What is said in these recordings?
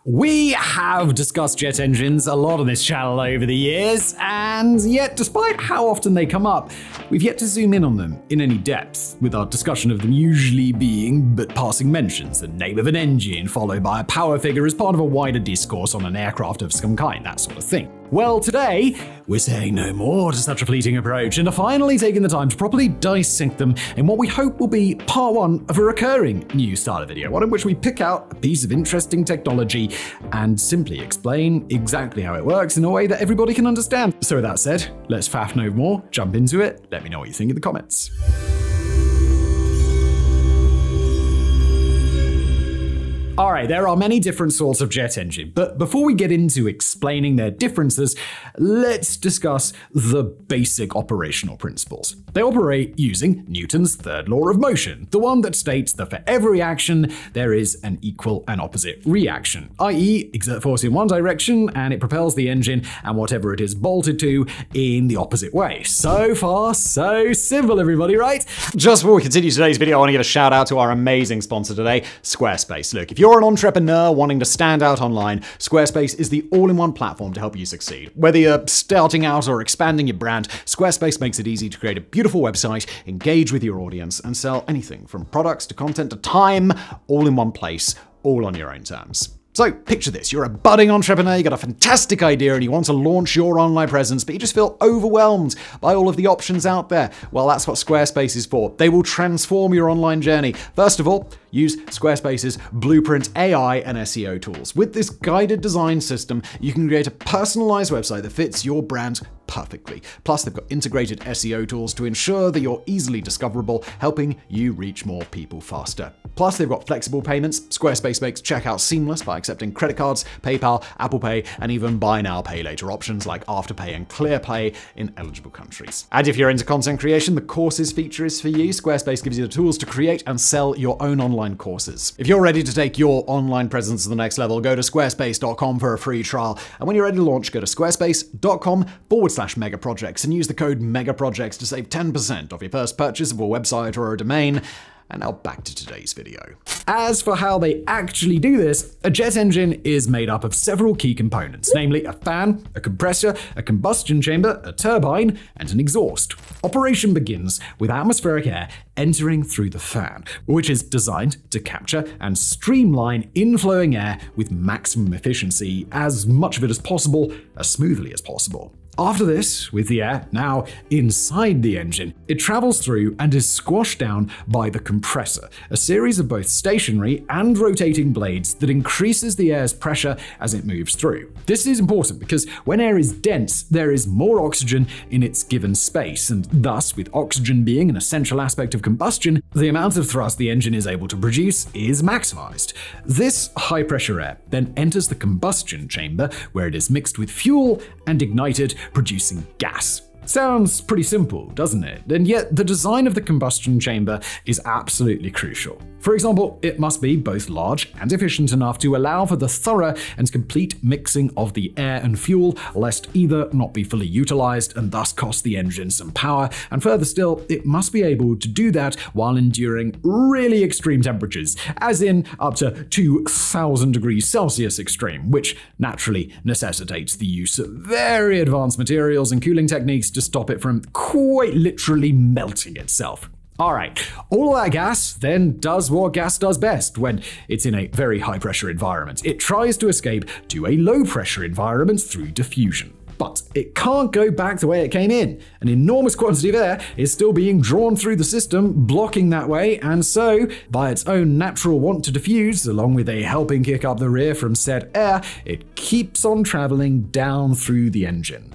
We have discussed jet engines a lot on this channel over the years, and yet despite how often they come up, we've yet to zoom in on them in any depth, with our discussion of them usually being but passing mentions, the name of an engine followed by a power figure as part of a wider discourse on an aircraft of some kind, that sort of thing. Well, today, we're saying no more to such a fleeting approach and are finally taking the time to properly dissect them in what we hope will be part one of a recurring new starter video, one in which we pick out a piece of interesting technology and simply explain exactly how it works in a way that everybody can understand. So with that said, let's faff no more, jump into it, let me know what you think in the comments. Alright, there are many different sorts of jet engine, but before we get into explaining their differences, let's discuss the basic operational principles. They operate using Newton's third law of motion, the one that states that for every action, there is an equal and opposite reaction, i.e. exert force in one direction and it propels the engine and whatever it is bolted to in the opposite way. So far, so simple, everybody, right? Just before we continue today's video, I want to give a shout out to our amazing sponsor today, Squarespace. Look, if you're an entrepreneur wanting to stand out online, Squarespace is the all-in-one platform to help you succeed. Whether you're starting out or expanding your brand, Squarespace makes it easy to create a beautiful website, engage with your audience, and sell anything from products to content to time, all in one place, all on your own terms. So picture this, you're a budding entrepreneur, you got a fantastic idea and you want to launch your online presence, but you just feel overwhelmed by all of the options out there. Well, that's what Squarespace is for. They will transform your online journey. First of all, use Squarespace's Blueprint AI and SEO tools. With this guided design system, you can create a personalized website that fits your brand perfectly. Plus, they've got integrated SEO tools to ensure that you're easily discoverable, helping you reach more people faster. Plus, they've got flexible payments. Squarespace makes checkout seamless by accepting credit cards, PayPal, Apple Pay, and even buy now, pay later options like Afterpay and ClearPay in eligible countries. And if you're into content creation, the courses feature is for you. Squarespace gives you the tools to create and sell your own online courses. If you're ready to take your online presence to the next level, go to squarespace.com for a free trial. And when you're ready to launch, go to squarespace.com/megaprojects and use the code MEGAPROJECTS to save 10% off your first purchase of a website or a domain. And now back to today's video. As for how they actually do this, a jet engine is made up of several key components, namely a fan, a compressor, a combustion chamber, a turbine, and an exhaust. Operation begins with atmospheric air entering through the fan, which is designed to capture and streamline inflowing air with maximum efficiency, as much of it as possible, as smoothly as possible. After this, with the air now inside the engine, it travels through and is squashed down by the compressor, a series of both stationary and rotating blades that increases the air's pressure as it moves through. This is important because when air is dense, there is more oxygen in its given space, and thus, with oxygen being an essential aspect of combustion, the amount of thrust the engine is able to produce is maximized. This high-pressure air then enters the combustion chamber, where it is mixed with fuel and ignited, producing gas. Sounds pretty simple, doesn't it? And yet the design of the combustion chamber is absolutely crucial. For example, it must be both large and efficient enough to allow for the thorough and complete mixing of the air and fuel, lest either not be fully utilized and thus cost the engine some power, and further still, it must be able to do that while enduring really extreme temperatures, as in up to 2000 degrees Celsius extreme, which naturally necessitates the use of very advanced materials and cooling techniques to stop it from quite literally melting itself. Alright, all of that gas then does what gas does best when it's in a very high pressure environment. It tries to escape to a low pressure environment through diffusion. But it can't go back the way it came in. An enormous quantity of air is still being drawn through the system, blocking that way, and so, by its own natural want to diffuse, along with a helping kick up the rear from said air, it keeps on traveling down through the engine.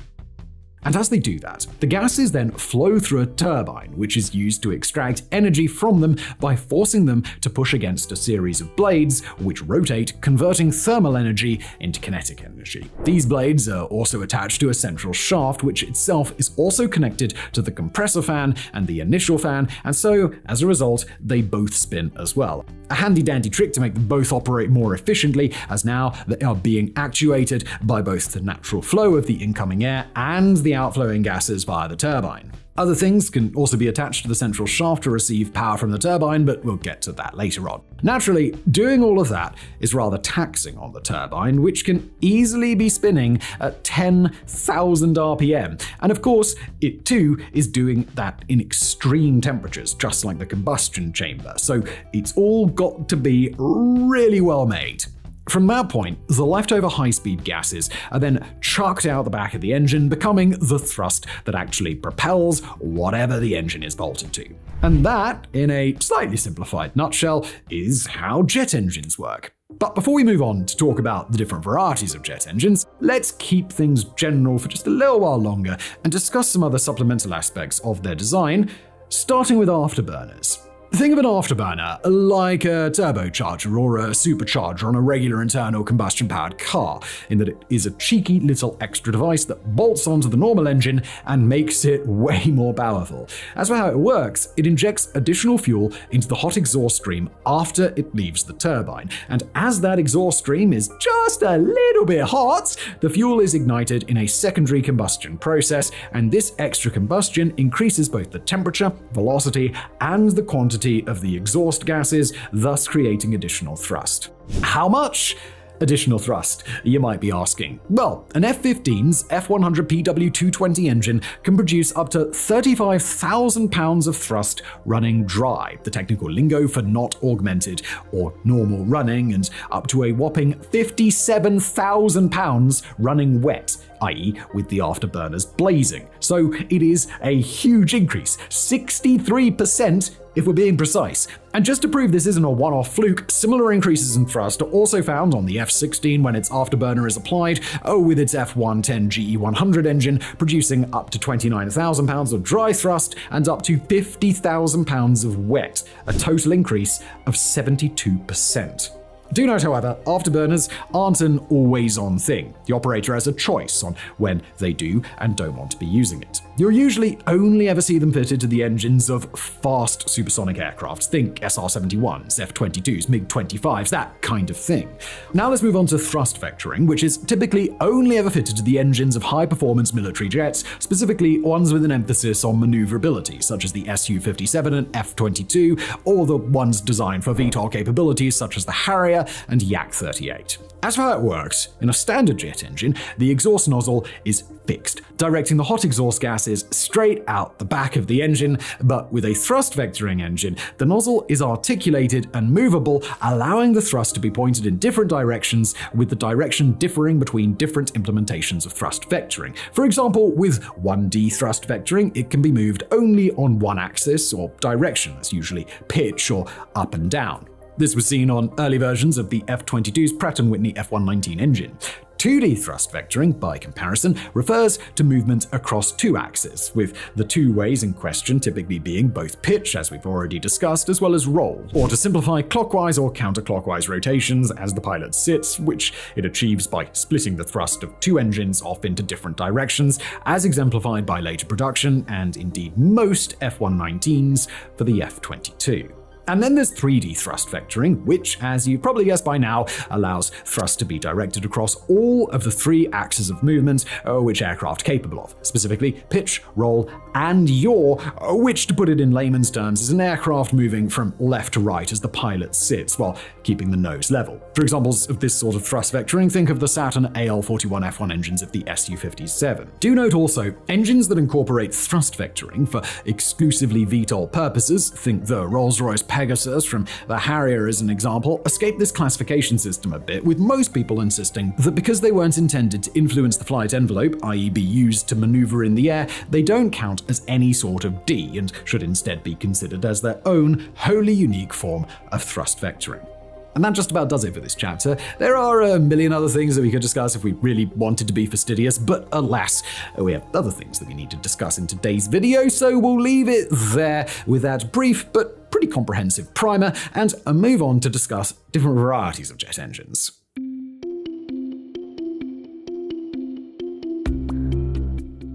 And as they do that, the gases then flow through a turbine, which is used to extract energy from them by forcing them to push against a series of blades, which rotate, converting thermal energy into kinetic energy. These blades are also attached to a central shaft, which itself is also connected to the compressor fan and the initial fan, and so, as a result, they both spin as well. A handy-dandy trick to make them both operate more efficiently, as now they are being actuated by both the natural flow of the incoming air and the outflowing gases via the turbine. Other things can also be attached to the central shaft to receive power from the turbine, but we'll get to that later on. Naturally, doing all of that is rather taxing on the turbine, which can easily be spinning at 10,000 RPM. And of course, it too is doing that in extreme temperatures, just like the combustion chamber. So it's all got to be really well made. From that point, the leftover high-speed gases are then chucked out the back of the engine, becoming the thrust that actually propels whatever the engine is bolted to. And that, in a slightly simplified nutshell, is how jet engines work. But before we move on to talk about the different varieties of jet engines, let's keep things general for just a little while longer and discuss some other supplemental aspects of their design, starting with afterburners. Think of an afterburner like a turbocharger or a supercharger on a regular internal combustion-powered car, in that it is a cheeky little extra device that bolts onto the normal engine and makes it way more powerful. As for how it works, it injects additional fuel into the hot exhaust stream after it leaves the turbine, and as that exhaust stream is just a little bit hot, the fuel is ignited in a secondary combustion process, and this extra combustion increases both the temperature, velocity, and the quantity of the exhaust gases, thus creating additional thrust. How much additional thrust, you might be asking? Well, an F-15's F100 PW220 engine can produce up to 35,000 pounds of thrust running dry, the technical lingo for not augmented or normal running, and up to a whopping 57,000 pounds running wet, i.e. with the afterburners blazing. So it is a huge increase, 63% if we're being precise. And just to prove this isn't a one-off fluke, similar increases in thrust are also found on the F-16 when its afterburner is applied, with its F110 GE100 engine producing up to 29,000 pounds of dry thrust and up to 50,000 pounds of wet, a total increase of 72%. Do note, however, afterburners aren't an always-on thing. The operator has a choice on when they do and don't want to be using it. You'll usually only ever see them fitted to the engines of fast supersonic aircraft. Think SR-71s, F-22s, MiG-25s, that kind of thing. Now let's move on to thrust vectoring, which is typically only ever fitted to the engines of high-performance military jets, specifically ones with an emphasis on maneuverability, such as the Su-57 and F-22, or the ones designed for VTOL capabilities, such as the Harrier and Yak-38. As for how it works, in a standard jet engine, the exhaust nozzle is fixed, directing the hot exhaust gases straight out the back of the engine, but with a thrust vectoring engine, the nozzle is articulated and movable, allowing the thrust to be pointed in different directions, with the direction differing between different implementations of thrust vectoring. For example, with 1D thrust vectoring, it can be moved only on one axis or direction, that's usually pitch or up and down. This was seen on early versions of the F-22's Pratt & Whitney F119 engine. 2D thrust vectoring, by comparison, refers to movement across two axes, with the two ways in question typically being both pitch, as we've already discussed, as well as roll, or to simplify, clockwise or counterclockwise rotations as the pilot sits, which it achieves by splitting the thrust of two engines off into different directions, as exemplified by later production and indeed most F119s for the F-22. And then there's 3D thrust vectoring, which, as you probably guessed by now, allows thrust to be directed across all of the three axes of movement which aircraft are capable of, specifically pitch, roll, and yaw, which, to put it in layman's terms, is an aircraft moving from left to right as the pilot sits while keeping the nose level. For examples of this sort of thrust vectoring, think of the Saturn AL-41 F1 engines of the Su-57. Do note also, engines that incorporate thrust vectoring for exclusively VTOL purposes, think the Rolls-Royce Pegasus from the Harrier as an example, escape this classification system a bit, with most people insisting that because they weren't intended to influence the flight envelope, i.e. be used to maneuver in the air, they don't count as any sort of D and should instead be considered as their own wholly unique form of thrust vectoring. And that just about does it for this chapter. There are a million other things that we could discuss if we really wanted to be fastidious, but alas, we have other things that we need to discuss in today's video, so we'll leave it there with that brief but pretty comprehensive primer and move on to discuss different varieties of jet engines.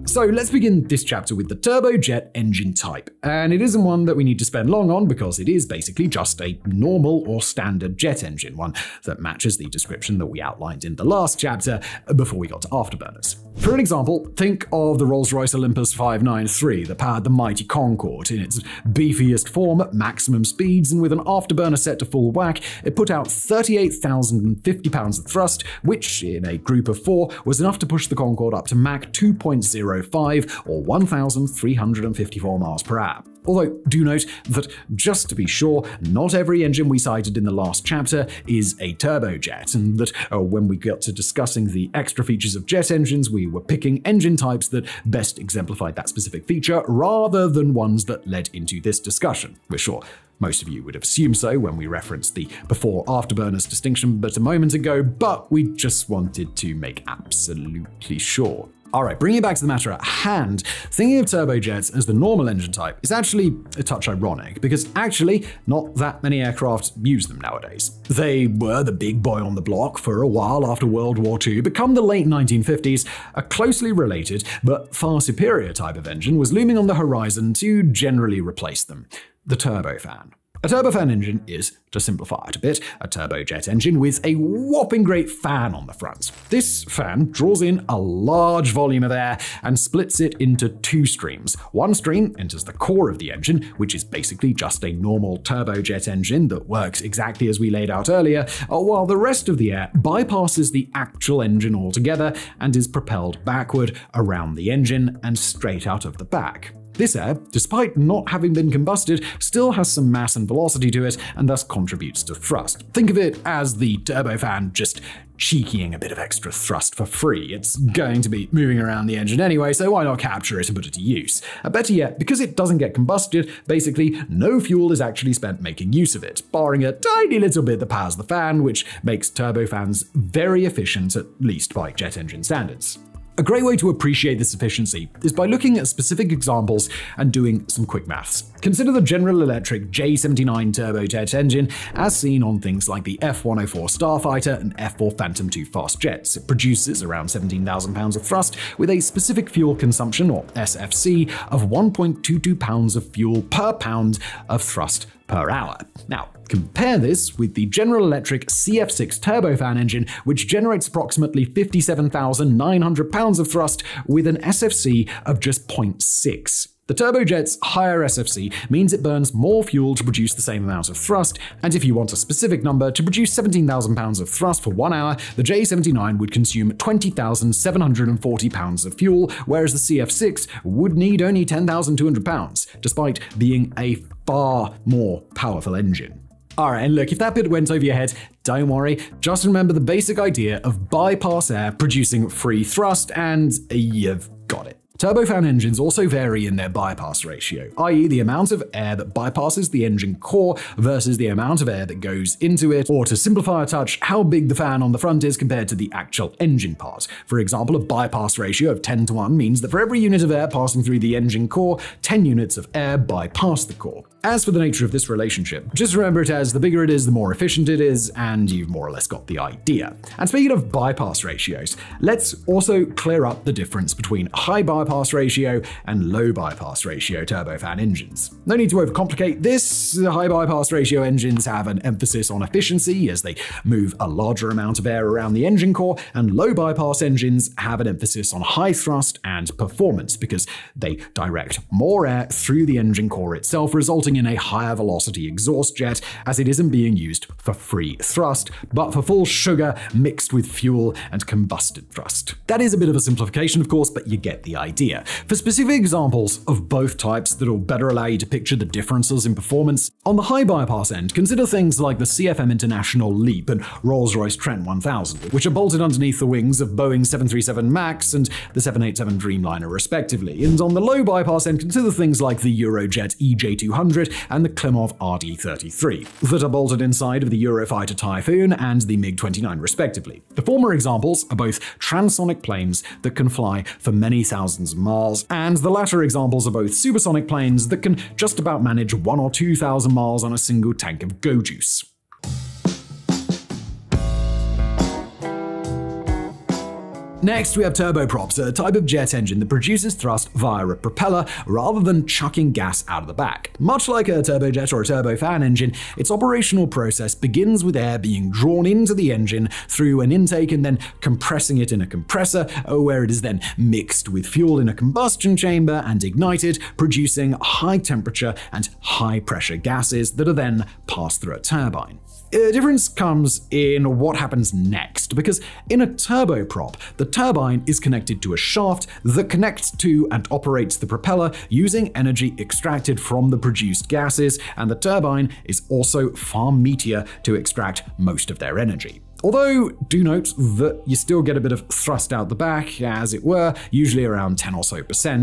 So let's begin this chapter with the turbojet engine type, and it isn't one that we need to spend long on because it is basically just a normal or standard jet engine, one that matches the description that we outlined in the last chapter before we got to afterburners. For an example, think of the Rolls-Royce Olympus 593 that powered the mighty Concorde. In its beefiest form, at maximum speeds, and with an afterburner set to full whack, it put out 38,050 pounds of thrust, which, in a group of 4, was enough to push the Concorde up to Mach 2.05 or 1,354 miles per hour. Although, do note that, just to be sure, not every engine we cited in the last chapter is a turbojet, and that when we got to discussing the extra features of jet engines, we were picking engine types that best exemplified that specific feature, rather than ones that led into this discussion. We're sure most of you would have assumed so when we referenced the before-afterburners distinction but a moment ago, but we just wanted to make absolutely sure. Alright, bringing it back to the matter at hand, thinking of turbojets as the normal engine type is actually a touch ironic, because actually not that many aircraft use them nowadays. They were the big boy on the block for a while after World War II, but come the late 1950s, a closely related but far superior type of engine was looming on the horizon to generally replace them: the turbofan. A turbofan engine is, to simplify it a bit, a turbojet engine with a whopping great fan on the front. This fan draws in a large volume of air and splits it into 2 streams. One stream enters the core of the engine, which is basically just a normal turbojet engine that works exactly as we laid out earlier, while the rest of the air bypasses the actual engine altogether and is propelled backward around the engine and straight out of the back. This air, despite not having been combusted, still has some mass and velocity to it and thus contributes to thrust. Think of it as the turbofan just cheekying a bit of extra thrust for free. It's going to be moving around the engine anyway, so why not capture it and put it to use? Better yet, because it doesn't get combusted, basically no fuel is actually spent making use of it, barring a tiny little bit that powers the fan, which makes turbofans very efficient, at least by jet engine standards. A great way to appreciate this efficiency is by looking at specific examples and doing some quick maths. Consider the General Electric J79 turbojet engine as seen on things like the F-104 Starfighter and F-4 Phantom II fast jets. It produces around 17,000 pounds of thrust with a specific fuel consumption, or SFC, of 1.22 pounds of fuel per pound of thrust per hour. Now, compare this with the General Electric CF6 turbofan engine, which generates approximately 57,900 pounds of thrust with an SFC of just 0.6. The turbojet's higher SFC means it burns more fuel to produce the same amount of thrust, and if you want a specific number, to produce 17,000 pounds of thrust for 1 hour, the J79 would consume 20,740 pounds of fuel, whereas the CF6 would need only 10,200 pounds, despite being a far more powerful engine. Alright, and look, if that bit went over your head, don't worry, just remember the basic idea of bypass air producing free thrust, and you've got it. Turbofan engines also vary in their bypass ratio, i.e. the amount of air that bypasses the engine core versus the amount of air that goes into it, or to simplify a touch, how big the fan on the front is compared to the actual engine part. For example, a bypass ratio of 10:1 means that for every unit of air passing through the engine core, 10 units of air bypass the core. As for the nature of this relationship, just remember it as the bigger it is, the more efficient it is, and you've more or less got the idea. And speaking of bypass ratios, let's also clear up the difference between high bypass ratio and low bypass ratio turbofan engines. No need to overcomplicate this. The high bypass ratio engines have an emphasis on efficiency as they move a larger amount of air around the engine core, and low bypass engines have an emphasis on high thrust and performance because they direct more air through the engine core itself, resulting in a higher velocity exhaust jet, as it isn't being used for free thrust, but for full sugar mixed with fuel and combusted thrust. That is a bit of a simplification, of course, but you get the idea. For specific examples of both types that'll better allow you to picture the differences in performance, on the high bypass end, consider things like the CFM International LEAP and Rolls-Royce Trent 1000, which are bolted underneath the wings of Boeing 737 MAX and the 787 Dreamliner respectively. And on the low bypass end, consider things like the Eurojet EJ200 and the Klimov RD-33, that are bolted inside of the Eurofighter Typhoon and the MiG-29 respectively. The former examples are both transonic planes that can fly for many thousands of miles, and the latter examples are both supersonic planes that can just about manage 1,000 or 2,000 miles on a single tank of go juice. Next, we have turboprops, a type of jet engine that produces thrust via a propeller rather than chucking gas out of the back. Much like a turbojet or a turbofan engine, its operational process begins with air being drawn into the engine through an intake and then compressing it in a compressor, where it is then mixed with fuel in a combustion chamber and ignited, producing high temperature and high pressure gases that are then passed through a turbine. The difference comes in what happens next, because in a turboprop, the turbine is connected to a shaft that connects to and operates the propeller using energy extracted from the produced gases, and the turbine is also far meatier to extract most of their energy. Although, do note that you still get a bit of thrust out the back, as it were, usually around 10% or so,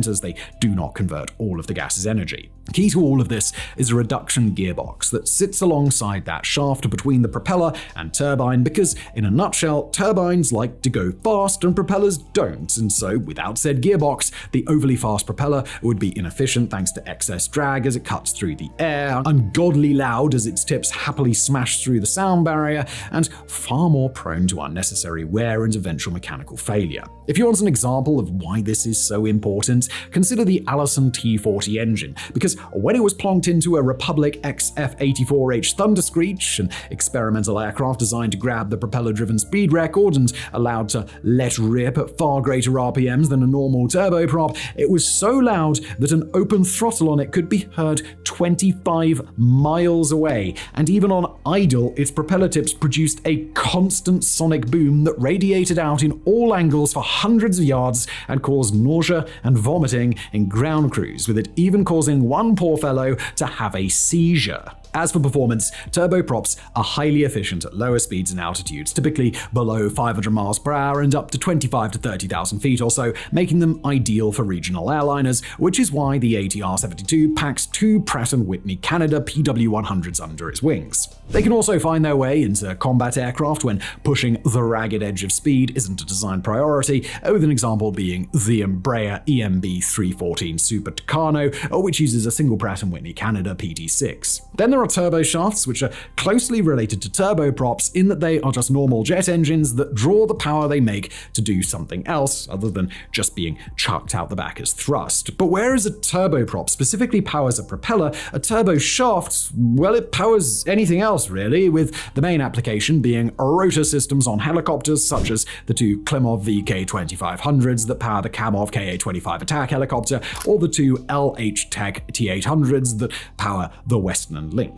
as they do not convert all of the gas's energy. Key to all of this is a reduction gearbox that sits alongside that shaft between the propeller and turbine because, in a nutshell, turbines like to go fast and propellers don't, and so without said gearbox, the overly fast propeller would be inefficient thanks to excess drag as it cuts through the air, ungodly loud as its tips happily smash through the sound barrier, and far more prone to unnecessary wear and eventual mechanical failure. If you want an example of why this is so important, consider the Allison T40 engine, because when it was plonked into a Republic XF-84H Thunderscreech, an experimental aircraft designed to grab the propeller-driven speed record and allowed to let rip at far greater RPMs than a normal turboprop, it was so loud that an open throttle on it could be heard 25 miles away, and even on idle, its propeller tips produced a constant sonic boom that radiated out in all angles for hundreds of yards and caused nausea and vomiting in ground crews, with it even causing one poor fellow to have a seizure. As for performance, turboprops are highly efficient at lower speeds and altitudes, typically below 500 miles per hour and up to 25 to 30,000 feet or so, making them ideal for regional airliners, which is why the ATR-72 packs 2 Pratt & Whitney Canada PW100s under its wings. They can also find their way into combat aircraft when pushing the ragged edge of speed isn't a design priority, with an example being the Embraer EMB-314 Super Tucano, which uses a single Pratt & Whitney Canada PT6. Then there are turboshafts, which are closely related to turboprops in that they are just normal jet engines that draw the power they make to do something else other than just being chucked out the back as thrust. But whereas a turboprop specifically powers a propeller, a turboshaft, well, it powers anything else really, with the main application being rotor systems on helicopters such as the 2 Klimov VK2500s that power the Kamov Ka-25 attack helicopter, or the 2 LH Tech T800s that power the Western Lynx.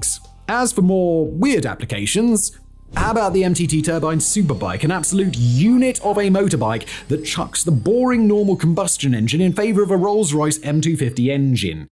As for more weird applications, how about the MTT Turbine Superbike, an absolute unit of a motorbike that chucks the boring normal combustion engine in favor of a Rolls-Royce M250 engine?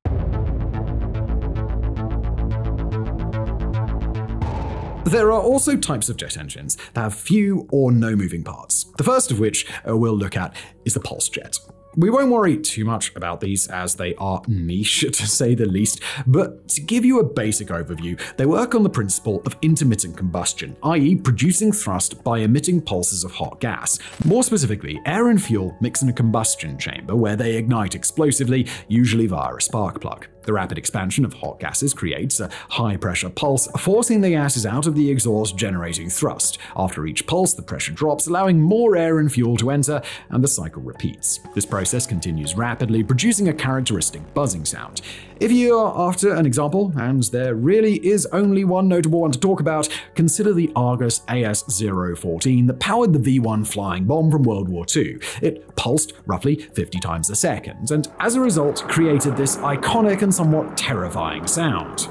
There are also types of jet engines that have few or no moving parts. The first of which we'll look at is the pulse jet. We won't worry too much about these as they are niche, to say the least, but to give you a basic overview, they work on the principle of intermittent combustion, i.e. producing thrust by emitting pulses of hot gas. More specifically, air and fuel mix in a combustion chamber where they ignite explosively, usually via a spark plug. The rapid expansion of hot gases creates a high-pressure pulse, forcing the gases out of the exhaust, generating thrust. After each pulse, the pressure drops, allowing more air and fuel to enter, and the cycle repeats. This process continues rapidly, producing a characteristic buzzing sound. If you are after an example, and there really is only one notable one to talk about, consider the Argus AS-014 that powered the V-1 flying bomb from World War II. It pulsed roughly 50 times a second, and as a result created this iconic and somewhat terrifying sound.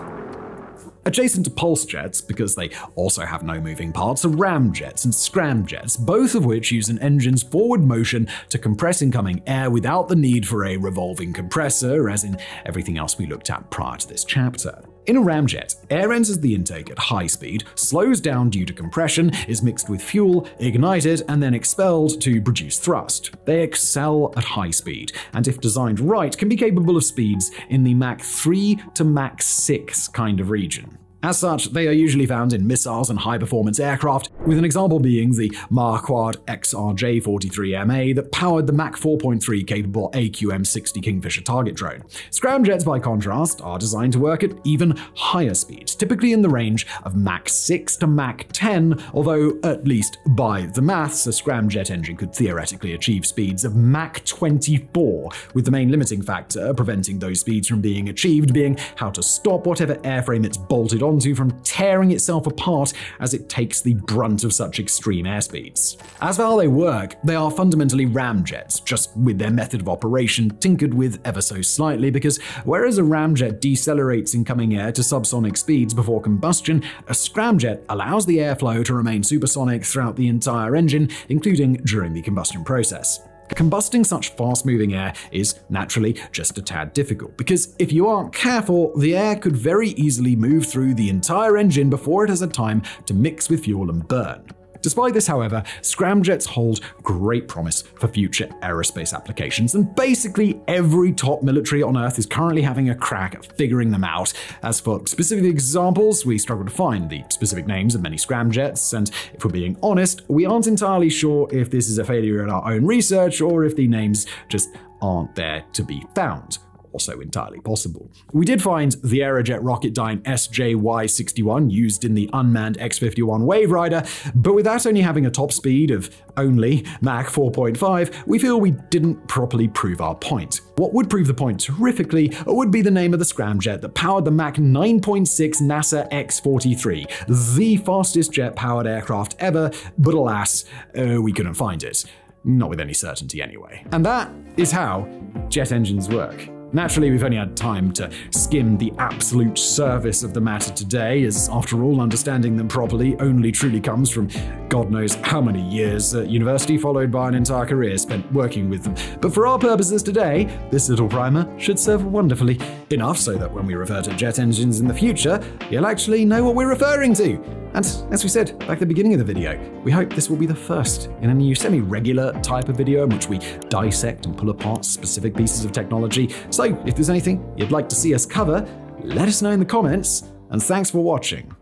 Adjacent to pulse jets, because they also have no moving parts, are ramjets and scramjets, both of which use an engine's forward motion to compress incoming air without the need for a revolving compressor, as in everything else we looked at prior to this chapter. In a ramjet, air enters the intake at high speed, slows down due to compression, is mixed with fuel, ignited, and then expelled to produce thrust. They excel at high speed, and if designed right, can be capable of speeds in the Mach 3 to Mach 6 kind of region. As such, they are usually found in missiles and high-performance aircraft, with an example being the Marquardt XRJ-43MA that powered the Mach 4.3 capable AQM-60 Kingfisher target drone. Scramjets, by contrast, are designed to work at even higher speeds, typically in the range of Mach 6 to Mach 10, although, at least by the maths, a scramjet engine could theoretically achieve speeds of Mach 24, with the main limiting factor preventing those speeds from being achieved being how to stop whatever airframe it's bolted onto from tearing itself apart as it takes the brunt of such extreme airspeeds. As for how they work, they are fundamentally ramjets, just with their method of operation tinkered with ever so slightly, because whereas a ramjet decelerates incoming air to subsonic speeds before combustion, a scramjet allows the airflow to remain supersonic throughout the entire engine, including during the combustion process. Combusting such fast-moving air is naturally just a tad difficult, because if you aren't careful, the air could very easily move through the entire engine before it has had time to mix with fuel and burn. Despite this, however, scramjets hold great promise for future aerospace applications, and basically every top military on Earth is currently having a crack at figuring them out. As for specific examples, we struggle to find the specific names of many scramjets, and if we're being honest, we aren't entirely sure if this is a failure in our own research or if the names just aren't there to be found. Also entirely possible. We did find the Aerojet Rocketdyne SJY-61 used in the unmanned X-51 Wave Rider, but with that only having a top speed of only Mach 4.5, we feel we didn't properly prove our point. What would prove the point terrifically would be the name of the scramjet that powered the Mach 9.6 NASA X-43, the fastest jet-powered aircraft ever, but alas, we couldn't find it. Not with any certainty anyway. And that is how jet engines work. Naturally, we've only had time to skim the absolute surface of the matter today, as after all, understanding them properly only truly comes from God knows how many years at university, followed by an entire career spent working with them. But for our purposes today, this little primer should serve wonderfully. Enough so that when we refer to jet engines in the future, you'll actually know what we're referring to. And as we said back at the beginning of the video, we hope this will be the first in a new semi-regular type of video in which we dissect and pull apart specific pieces of technology. So if there's anything you'd like to see us cover, let us know in the comments, and thanks for watching.